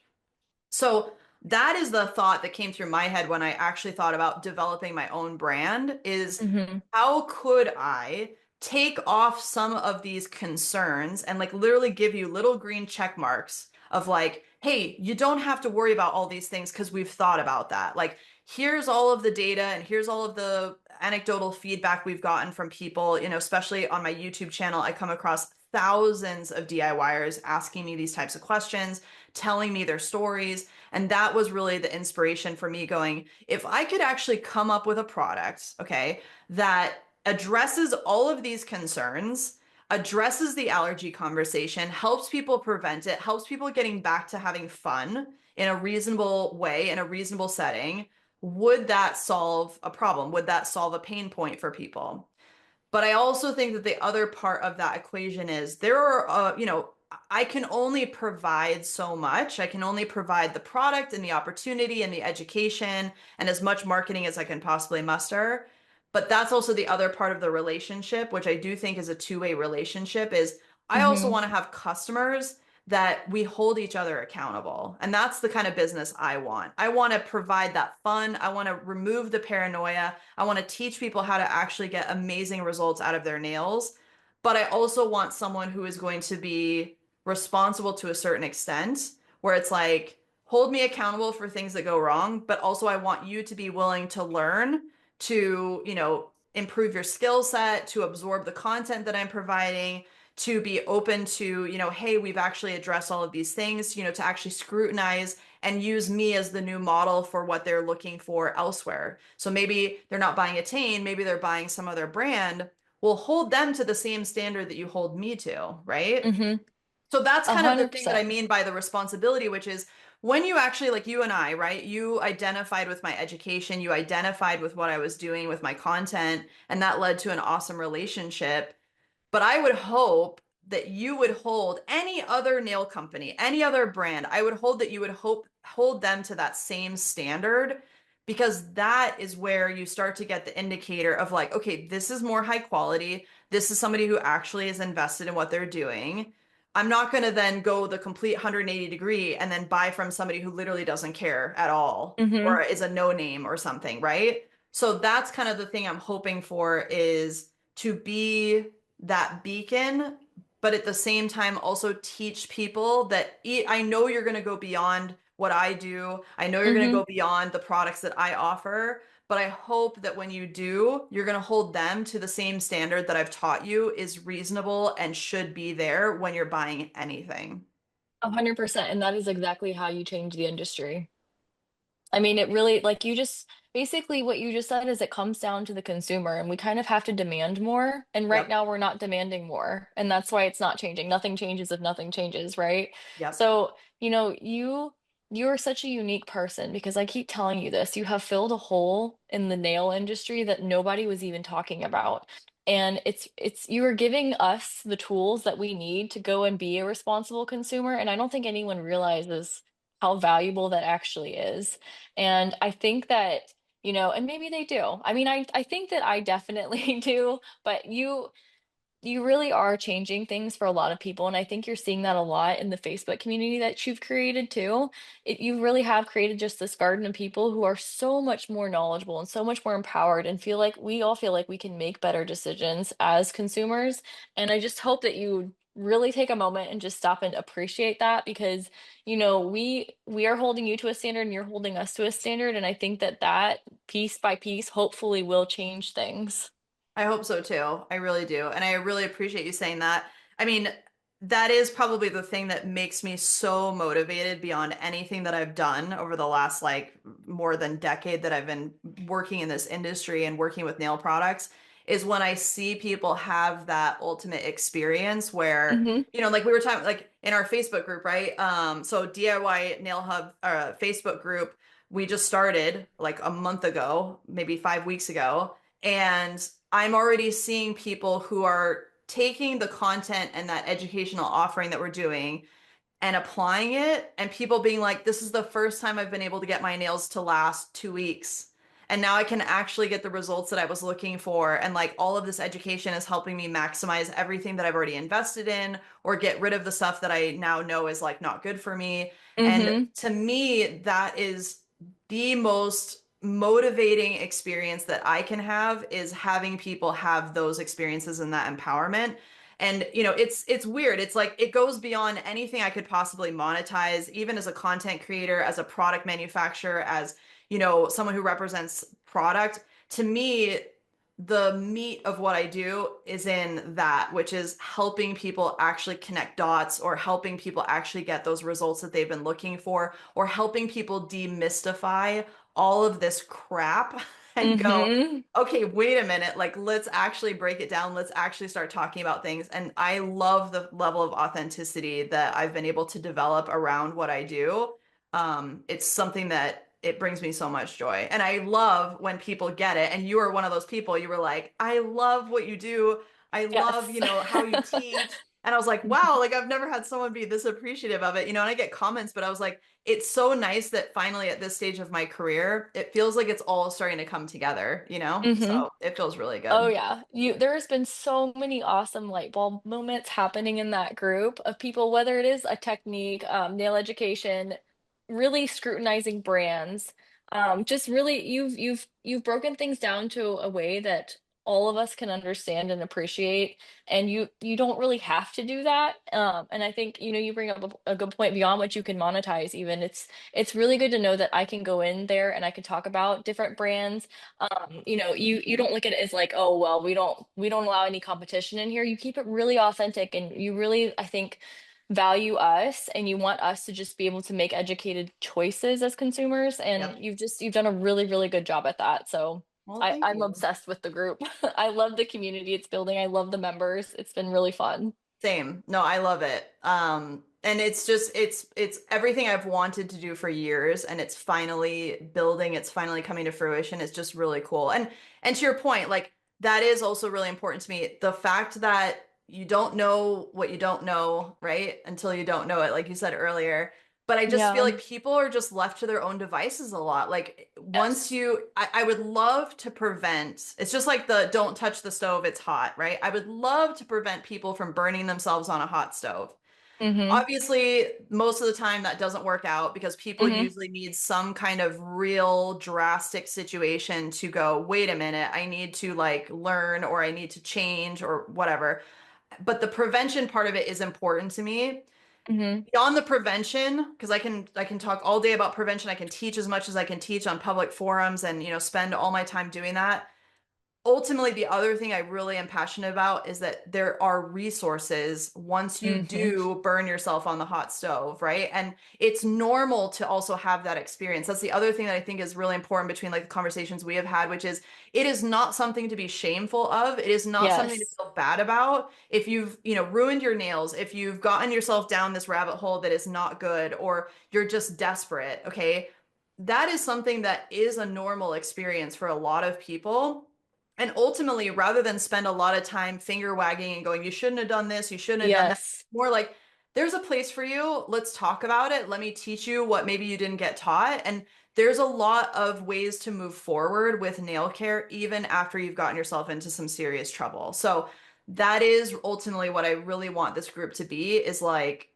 So that is the thought that came through my head when I actually thought about developing my own brand is Hmm. how could I take off some of these concerns and like literally give you little green check marks of like, hey, you don't have to worry about all these things because we've thought about that. Like, here's all of the data and here's all of the anecdotal feedback we've gotten from people, especially on my YouTube channel, I come across thousands of DIYers asking me these types of questions, telling me their stories. And that was really the inspiration for me going, if I could actually come up with a product, okay, that addresses all of these concerns, addresses the allergy conversation, helps people prevent it, helps people getting back to having fun in a reasonable way, in a reasonable setting, would that solve a problem? Would that solve a pain point for people? But I also think that the other part of that equation is there are, I can only provide so much. I can only provide the product and the opportunity and the education and as much marketing as I can possibly muster. But that's also the other part of the relationship, which I do think is a two-way relationship, is I also Hmm. want to have customers that we hold each other accountable. And that's the kind of business I want. I want to provide that fun. I want to remove the paranoia. I want to teach people how to actually get amazing results out of their nails. But I also want someone who is going to be responsible to a certain extent, where it's like, hold me accountable for things that go wrong, but also I want you to be willing to learn, to, improve your skill set, to absorb the content that I'm providing, to be open to, hey, we've actually addressed all of these things, to actually scrutinize and use me as the new model for what they're looking for elsewhere. So maybe they're not buying Attain, maybe they're buying some other brand. We'll hold them to the same standard that you hold me to, right? Hmm. So that's A kind of the hundred thing that I percent. mean by the responsibility, which is when you actually, like you and I, right? You identified with my education, you identified with what I was doing with my content, and that led to an awesome relationship. But I would hope that you would hold any other nail company, any other brand, I would hold that you would hold them to that same standard because that is where you start to get the indicator of like, okay, this is more high quality. This is somebody who actually is invested in what they're doing. I'm not going to then go the complete 180 degree and then buy from somebody who literally doesn't care at all or Hmm. is a no name or something, right? So that's kind of the thing I'm hoping for is to be that beacon, but at the same time also teach people that I know you're going to go beyond what I do. I know you're going to Mm-hmm. go beyond the products that I offer, but I hope that when you do, you're going to hold them to the same standard that I've taught you is reasonable and should be there when you're buying anything. 100%. And that is exactly how you change the industry. I mean, it really, like you just basically what you just said is it comes down to the consumer, and we kind of have to demand more. And right Yep. now, we're not demanding more. And that's why it's not changing. Nothing changes if nothing changes, right? Yep. So, you are such a unique person because I keep telling you this. You have filled a hole in the nail industry that nobody was even talking about. And you are giving us the tools that we need to go and be a responsible consumer. And I don't think anyone realizes how valuable that actually is. And I think that, and maybe they do. I mean, I think that I definitely do, but you really are changing things for a lot of people. And I think you're seeing that a lot in the Facebook community that you've created too. You really have created just this garden of people who are so much more knowledgeable and so much more empowered and we all feel like we can make better decisions as consumers. And I just hope that you really take a moment and just stop and appreciate that because, we are holding you to a standard and you're holding us to a standard. And I think that piece by piece hopefully will change things. I hope so too. I really do. And I really appreciate you saying that. I mean, that is probably the thing that makes me so motivated beyond anything that I've done over the last like more than decade that I've been working in this industry and working with nail products is when I see people have that ultimate experience where, Hmm. like we were talking like in our Facebook group, right? So DIY Nail Hub Facebook group, we just started like a month ago, maybe 5 weeks ago. And I'm already seeing people who are taking the content and that educational offering that we're doing and applying it, and people being like, this is the first time I've been able to get my nails to last 2 weeks. And now I can actually get the results that I was looking for. And like all of this education is helping me maximize everything that I've already invested in or get rid of the stuff that I now know is like not good for me. And Hmm. to me, that is the most motivating experience that I can have is having people have those experiences and that empowerment. And it's weird. It's like it goes beyond anything I could possibly monetize, even as a content creator, as a product manufacturer, as someone who represents product. To me, the meat of what I do is in that, which is helping people actually connect dots or helping people actually get those results that they've been looking for, or helping people demystify all of this crap and go, Hmm. okay, wait a minute, like let's actually break it down. Let's actually start talking about things. And I love the level of authenticity that I've been able to develop around what I do. It's something that it brings me so much joy. And I love when people get it. And you are one of those people, you were like, I love what you do. I love, Yes. how you teach. And I was like, wow, like I've never had someone be this appreciative of it, and I get comments, but I was like, it's so nice that finally at this stage of my career, it feels like it's all starting to come together. Hmm. So it feels really Oh good. yeah. There's been so many awesome light bulb moments happening in that group of people, whether it is a technique, nail education, really scrutinizing brands. Just really you've broken things down to a way that all of us can understand and appreciate. And you don't really have to do that. And I think, you bring up a good point beyond what you can monetize even. It's really good to know that I can go in there and I can talk about different brands. You don't look at it as like, oh well, we don't allow any competition in here. You keep it really authentic, and you really, I think, value us, and you want us to just be able to make educated choices as consumers. And Yep. you've done a really, really good job at that. So Well, I, thank I'm you. obsessed with the group. I love the community it's building. I love the members. It's been really fun. Same. No, I love it. And it's just it's everything I've wanted to do for years, and it's finally building, it's finally coming to fruition. It's just really cool. And to your point, like that is also really important to me. The fact that you don't know what you don't know, right? Until you don't know it, like you said earlier. But I just feel Yeah. like people are just left to their own devices a lot. Like once Yes. I would love to prevent, it's just like the don't touch the stove, it's hot, right? I would love to prevent people from burning themselves on a hot stove. Mm-hmm. Obviously, most of the time that doesn't work out because people Mm-hmm. usually need some kind of real drastic situation to go, wait a minute, I need to like learn or I need to change or whatever. But the prevention part of it is important to me. Hmm. Beyond the prevention, because I can talk all day about prevention. I can teach as much as I can teach on public forums and, spend all my time doing that. Ultimately, the other thing I really am passionate about is that there are resources once you Hmm. do burn yourself on the hot stove, right? And it's normal to also have that experience. That's the other thing that I think is really important between like the conversations we have had, which is it is not something to be shameful of. It is not something to Yes. feel bad about. If you've, ruined your nails, if you've gotten yourself down this rabbit hole that is not good, or you're just desperate, okay? That is something that is a normal experience for a lot of people. And ultimately, rather than spend a lot of time finger wagging and going, you shouldn't have done this, you shouldn't have done that, Yes. more like, there's a place for you. Let's talk about it. Let me teach you what maybe you didn't get taught. And there's a lot of ways to move forward with nail care, even after you've gotten yourself into some serious trouble. So that is ultimately what I really want this group to be, is like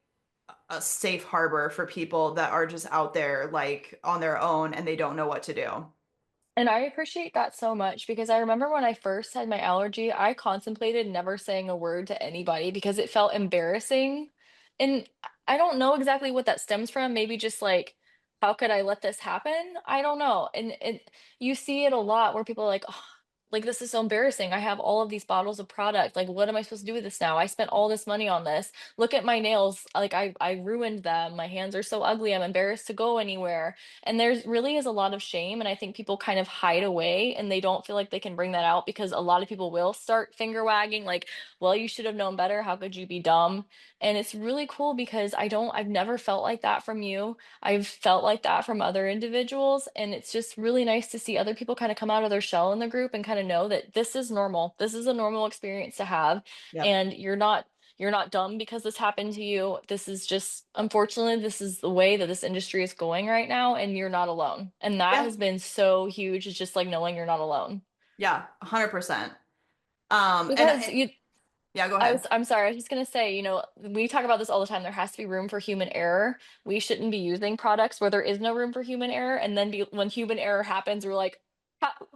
a safe harbor for people that are just out there like on their own and they don't know what to do. And I appreciate that so much because I remember when I first had my allergy, I contemplated never saying a word to anybody because it felt embarrassing. And I don't know exactly what that stems from. Maybe just like, how could I let this happen? I don't know. And you see it a lot where people are like, oh, like this is so embarrassing. I have all of these bottles of product. Like, what am I supposed to do with this now? I spent all this money on this. Look at my nails. Like I ruined them. My hands are so ugly. I'm embarrassed to go anywhere. And there's really is a lot of shame. And I think people kind of hide away and they don't feel like they can bring that out because a lot of people will start finger wagging, like, well, you should have known better. How could you be dumb? And it's really cool because I've never felt like that from you. I've felt like that from other individuals. And it's just really nice to see other people kind of come out of their shell in the group and kind of know that this is normal. This is a normal experience to have. Yep. And you're not dumb because this happened to you. This is just, unfortunately, this is the way that this industry is going right now, and you're not alone. And that Yeah. has been so huge. It's just like knowing you're not alone. Yeah. 100%. Because Yeah, go ahead. I'm sorry, I was just gonna say, we talk about this all the time. There has to be room for human error. We shouldn't be using products where there is no room for human error. And then when human error happens, we're like,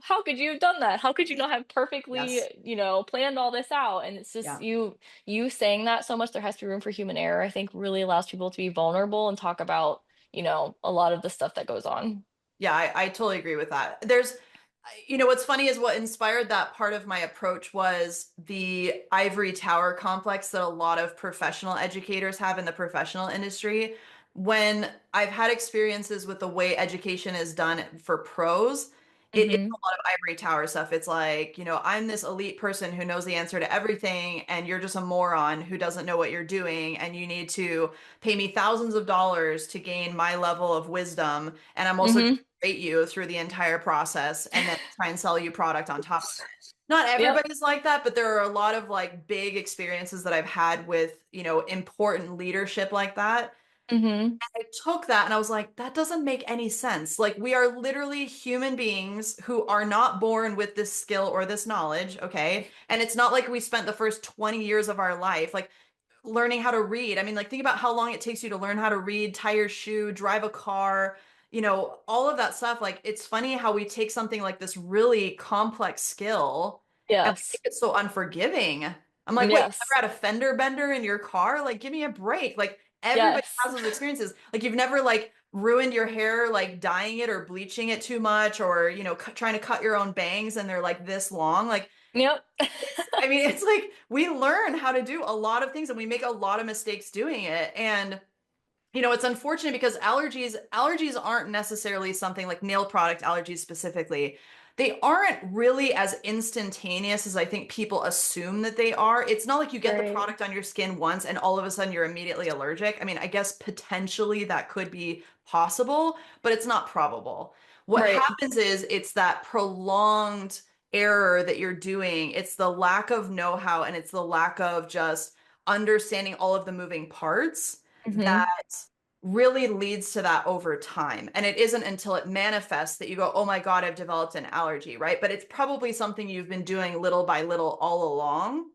how could you have done that? How could you not have perfectly, Yes. planned all this out? And it's just Yeah. you saying that so much, there has to be room for human error, I think really allows people to be vulnerable and talk about, a lot of the stuff that goes on. Yeah, I totally agree with that. What's funny is what inspired that part of my approach was the ivory tower complex that a lot of professional educators have in the professional industry. When I've had experiences with the way education is done for pros, it is Mm-hmm. a lot of ivory tower stuff. It's like, I'm this elite person who knows the answer to everything, and you're just a moron who doesn't know what you're doing, and you need to pay me thousands of dollars to gain my level of wisdom. And I'm also Mm-hmm. rate you through the entire process and then try and sell you product on top of it. Not Yep. everybody's like that, but there are a lot of like big experiences that I've had with, important leadership like that. Mm-hmm. I took that and I was like, that doesn't make any sense. Like, we are literally human beings who are not born with this skill or this knowledge, okay? And it's not like we spent the first 20 years of our life like learning how to read. I mean, like, think about how long it takes you to learn how to read, tie your shoe, drive a car, all of that stuff. Like, it's funny how we take something like this really complex skill and we make Yes. it so unforgiving. I'm like, wait, you Yes. never had a fender bender in your car? Like, give me a break. Like, everybody Yes. has those experiences. Like, you've never like ruined your hair, like dyeing it or bleaching it too much, or, trying to cut your own bangs and they're like this long. Like, Yep. I mean, it's like we learn how to do a lot of things and we make a lot of mistakes doing it. And it's unfortunate because allergies aren't necessarily something like nail product allergies specifically. They aren't really as instantaneous as I think people assume that they are. It's not like you get the Right. product on your skin once and all of a sudden you're immediately allergic. I mean, I guess potentially that could be possible, but it's not probable. What Right. happens is it's that prolonged error that you're doing. It's the lack of know-how and it's the lack of just understanding all of the moving parts Mm-hmm. that really leads to that over time. And it isn't until it manifests that you go, oh my God, I've developed an allergy, right? But it's probably something you've been doing little by little all along.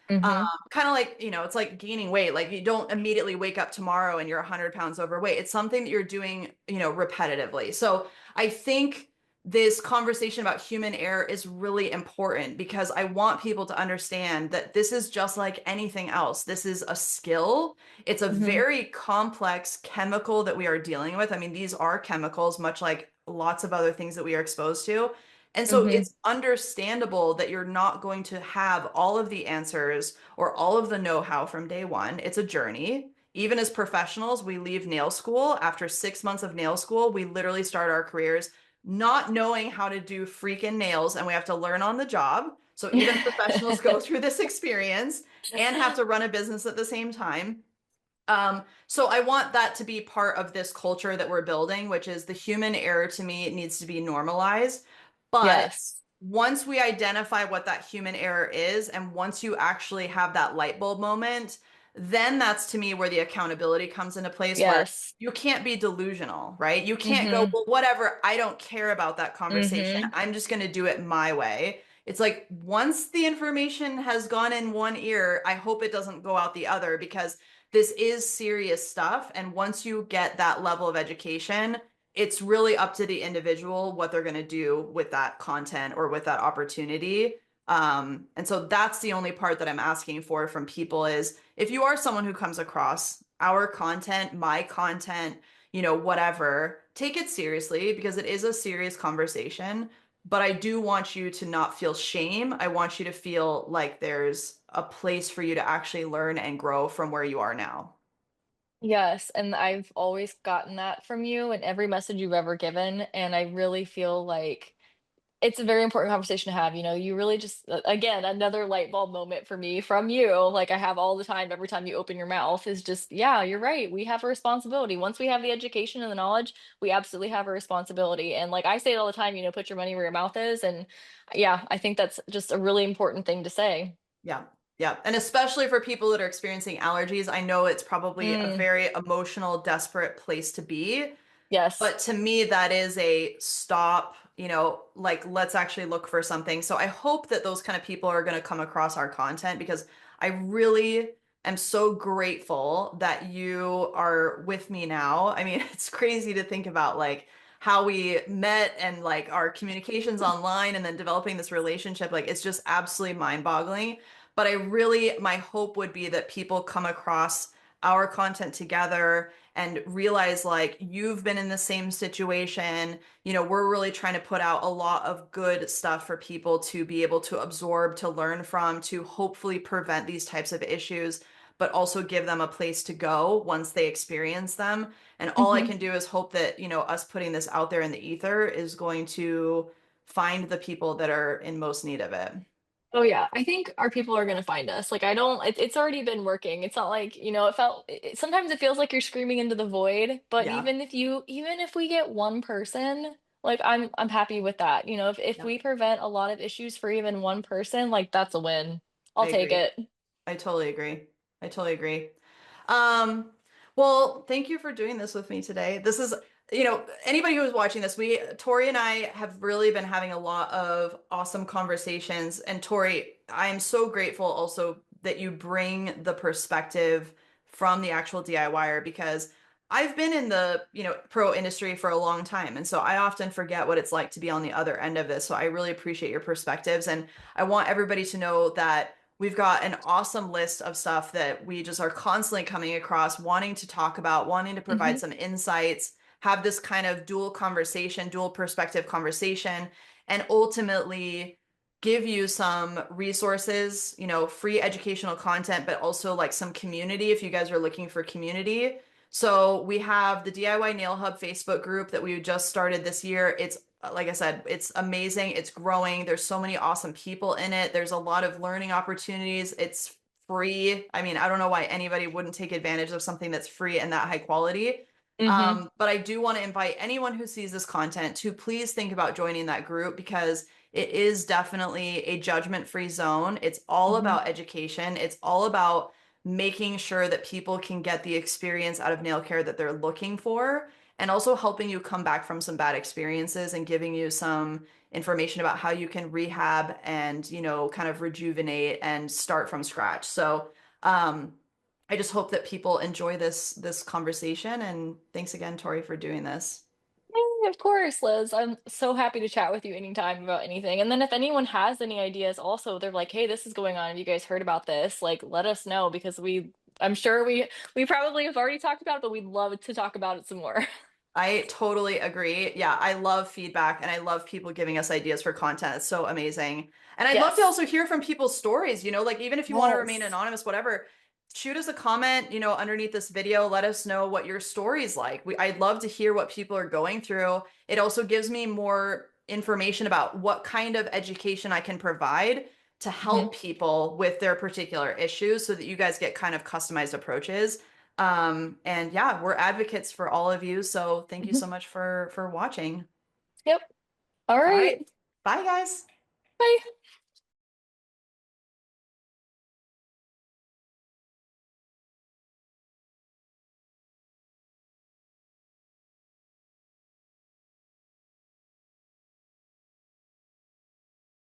Um, Mm-hmm. Kind of like, it's like gaining weight. Like, you don't immediately wake up tomorrow and you're 100 pounds overweight. It's something that you're doing, repetitively. So I think this conversation about human error is really important because I want people to understand that this is just like anything else. This is a skill. It's a Hmm. very complex chemical that we are dealing with. I mean, these are chemicals, much like lots of other things that we are exposed to. And so Hmm. it's understandable that you're not going to have all of the answers or all of the know-how from day one. It's a journey. Even as professionals, we leave nail school. After 6 months of nail school, we literally start our careers not knowing how to do freaking nails, and we have to learn on the job. So even professionals go through this experience and have to run a business at the same time. So I want that to be part of this culture that we're building, which is the human error to me, it needs to be normalized. But Yes. once we identify what that human error is, and once you actually have that light bulb moment, then that's to me where the accountability comes into place, where Yes. you can't be delusional, right? You can't go, Hmm. well, whatever, I don't care about that conversation. Hmm. I'm just going to do it my way. It's like once the information has gone in one ear, I hope it doesn't go out the other because this is serious stuff. And once you get that level of education, it's really up to the individual what they're going to do with that content or with that opportunity. And so that's the only part that I'm asking for from people is if you are someone who comes across our content, my content, whatever, take it seriously because it is a serious conversation. But I do want you to not feel shame. I want you to feel like there's a place for you to actually learn and grow from where you are now. Yes, and I've always gotten that from you in every message you've ever given, and I really feel like it's a very important conversation to have. You really just, again, another light bulb moment for me from you, like I have all the time, every time you open your mouth, is just, yeah, you're right. We have a responsibility. Once we have the education and the knowledge, we absolutely have a responsibility. And like I say it all the time, put your money where your mouth is. And yeah, I think that's just a really important thing to say. Yeah. Yeah. And especially for people that are experiencing allergies, I know it's probably a Mm, very emotional, desperate place to be. yes. But to me, that is a stop, like let's actually look for something. So I hope that those kind of people are going to come across our content because I really am so grateful that you are with me now. I mean, it's crazy to think about like how we met and like our communications online and then developing this relationship. Like it's just absolutely mind-boggling. But my hope would be that people come across our content together and realize like you've been in the same situation. We're really trying to put out a lot of good stuff for people to be able to absorb, to learn from, to hopefully prevent these types of issues, but also give them a place to go once they experience them. And all I Hmm. can do is hope that, us putting this out there in the ether is going to find the people that are in most need of it. Oh yeah, I think our people are gonna find us. Like I don't, it's already been working. It's not like, sometimes it feels like you're screaming into the void, but Yeah. even if we get one person, like I'm happy with that. If Yeah. we prevent a lot of issues for even one person, like that's a win. I I'll take agree. it. I totally agree. I totally agree. Um, well, thank you for doing this with me today. This is, anybody who is watching this, Tori and I have really been having a lot of awesome conversations. And Tori, I am so grateful also that you bring the perspective from the actual DIYer because I've been in the, pro industry for a long time. And so I often forget what it's like to be on the other end of this. So I really appreciate your perspectives. And I want everybody to know that we've got an awesome list of stuff that we just are constantly coming across, wanting to talk about, wanting to provide Hmm. some insights, have this kind of dual conversation, dual perspective conversation, and ultimately give you some resources, free educational content, but also like some community if you guys are looking for community. So we have the DIY Nail Hub Facebook group that we just started this year. It's like I said, it's amazing. It's growing. There's so many awesome people in it. There's a lot of learning opportunities. It's free. I mean, I don't know why anybody wouldn't take advantage of something that's free and that high quality. Hmm. But I do want to invite anyone who sees this content to please think about joining that group because it is definitely a judgment-free zone. It's all Hmm. about education. It's all about making sure that people can get the experience out of nail care that they're looking for and also helping you come back from some bad experiences and giving you some information about how you can rehab and, kind of rejuvenate and start from scratch. So, I just hope that people enjoy this conversation and thanks again, Tori, for doing this. Of course, Liz. I'm so happy to chat with you anytime about anything. And then if anyone has any ideas also, they're like, hey, this is going on. Have you guys heard about this? Like, let us know because I'm sure we probably have already talked about it, but we'd love to talk about it some more. I totally agree. Yeah, I love feedback and I love people giving us ideas for content. It's so amazing. And I'd love to Yes. also hear from people's stories, like even if you want to remain Yes. anonymous, whatever, shoot us a comment, underneath this video. Let us know what your story's like. I'd love to hear what people are going through. It also gives me more information about what kind of education I can provide to Mhm. help people with their particular issues so that you guys get kind of customized approaches. And yeah, we're advocates for all of you. So thank you Mhm. so much for watching. Yep. All All right. right. Bye guys.